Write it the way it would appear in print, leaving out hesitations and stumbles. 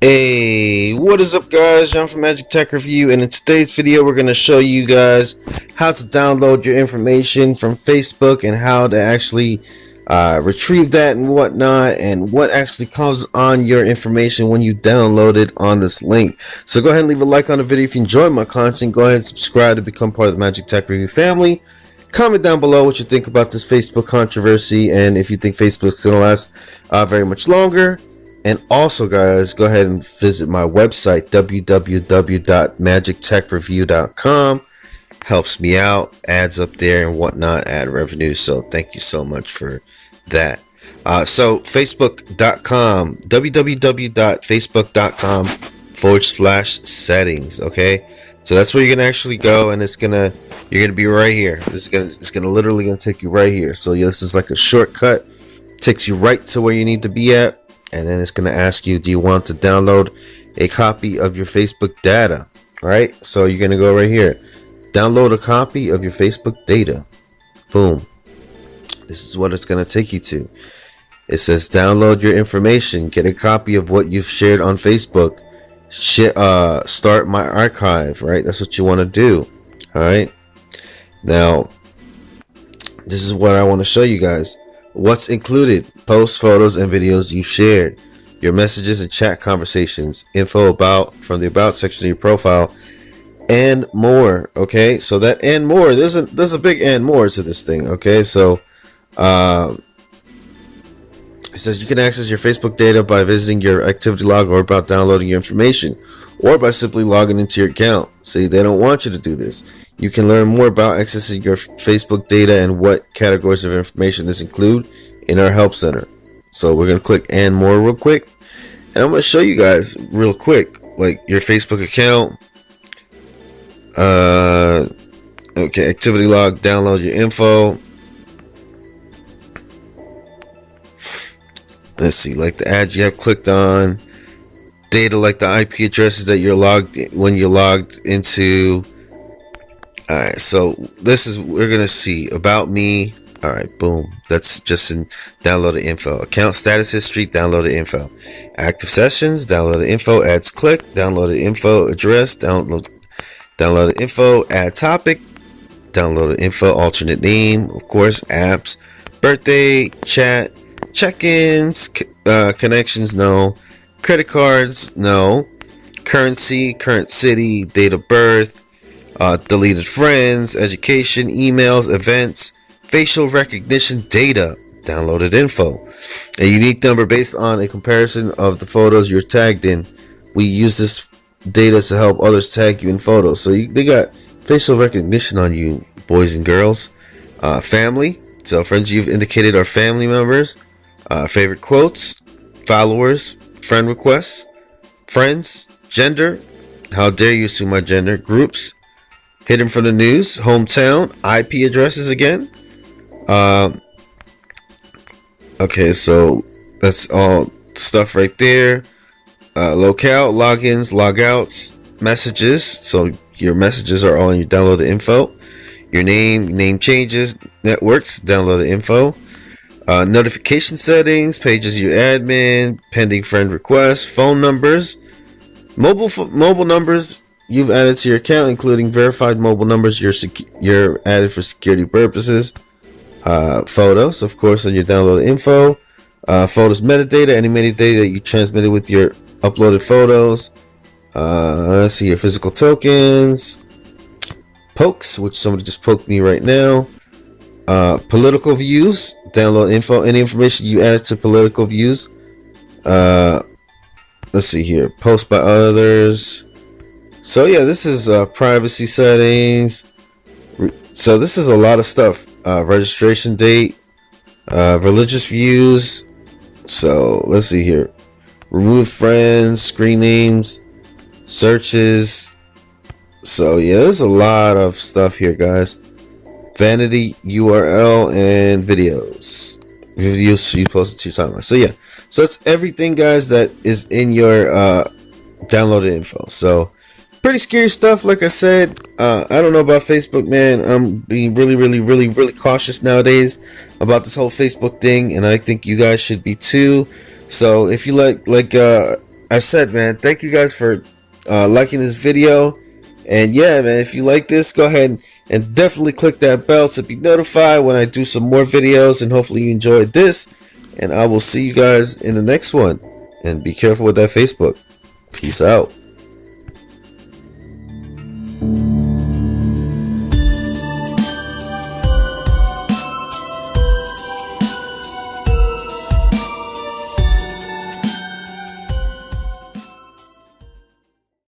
Hey, what is up, guys? John from Magic Tech Review, and in today's video we're going to show you guys how to download your information from Facebook and how to actually retrieve that and whatnot, and what actually comes on your information when you download it on this link. So go ahead and leave a like on the video if you enjoy my content. Go ahead and subscribe to become part of the Magic Tech Review family. Comment down below what you think about this Facebook controversy, and if you think Facebook's going to last very much longer. And also, guys, go ahead and visit my website, www.magictechreview.com. Helps me out, ads up there and whatnot, ad revenue. So thank you so much for that. So facebook.com, www.facebook.com/settings. Okay, so that's where you're gonna actually go, and you're gonna be right here. It's gonna literally take you right here. So yeah, this is like a shortcut, takes you right to where you need to be at. And then it's going to ask you, do you want to download a copy of your Facebook data? All right, so you're going to go right here, download a copy of your Facebook data. Boom. This is what it's going to take you to. It says download your information, get a copy of what you've shared on Facebook, start my archive. Right, that's what you want to do. All right, now this is what I want to show you guys. What's included: posts, photos, and videos you shared, your messages and chat conversations, info from the about section of your profile, and more. Okay, so that and more, there's a big and more to this thing. Okay, so it says you can access your Facebook data by visiting your activity log, or about downloading your information, or by simply logging into your account. See, they don't want you to do this. You can learn more about accessing your Facebook data and what categories of information this include in our help center. So we're going to click and more real quick, and I'm going to show you guys real quick, like your Facebook account. Okay, activity log, download your info. Let's see, like the ads you have clicked on, data like the IP addresses that you're logged when you logged into. All right, so this is, we're gonna see about me. All right, boom, that's just in downloaded info. Account status history, downloaded info. Active sessions, downloaded info. Ads clicked, downloaded info. Address, downloaded info. Add topic, downloaded info. Alternate name, of course. Apps, birthday, chat, check-ins, connections, no. Credit cards, no. Currency, current city, date of birth. Deleted friends, education, emails, events, facial recognition data, downloaded info. A unique number based on a comparison of the photos you're tagged in. We use this data to help others tag you in photos. So they got facial recognition on you, boys and girls. Family, so friends you've indicated are family members. Favorite quotes, followers, friend requests, friends, gender, how dare you assume my gender, groups, hidden from the news, hometown, IP addresses again. Okay, so that's all stuff right there. Locale, logins, logouts, messages. So your messages are all in your downloaded info. Your name changes, networks, downloaded info. Notification settings, pages you admin, pending friend requests, phone numbers, mobile numbers you've added to your account, including verified mobile numbers you're added for security purposes. Photos, of course, on your downloaded info. Photos metadata, any metadata that you transmitted with your uploaded photos. Let's see, your physical tokens. Pokes, which somebody just poked me right now. Political views, download info, any information you added to political views. Let's see here, post by others. So yeah, this is privacy settings. So this is a lot of stuff. Registration date, religious views. So let's see here, remove friends, screen names, searches. So yeah, there's a lot of stuff here, guys. Vanity URL and videos you posted to your timeline. So yeah, so that's everything, guys, that is in your downloaded info. So pretty scary stuff. Like I said, I don't know about Facebook, man. I'm being really cautious nowadays about this whole Facebook thing, and I think you guys should be too. So if you like I said, man, thank you guys for liking this video. And yeah, man, if you like this, go ahead and definitely click that bell to be notified when I do some more videos. And hopefully you enjoyed this. And I will see you guys in the next one. And be careful with that Facebook. Peace out.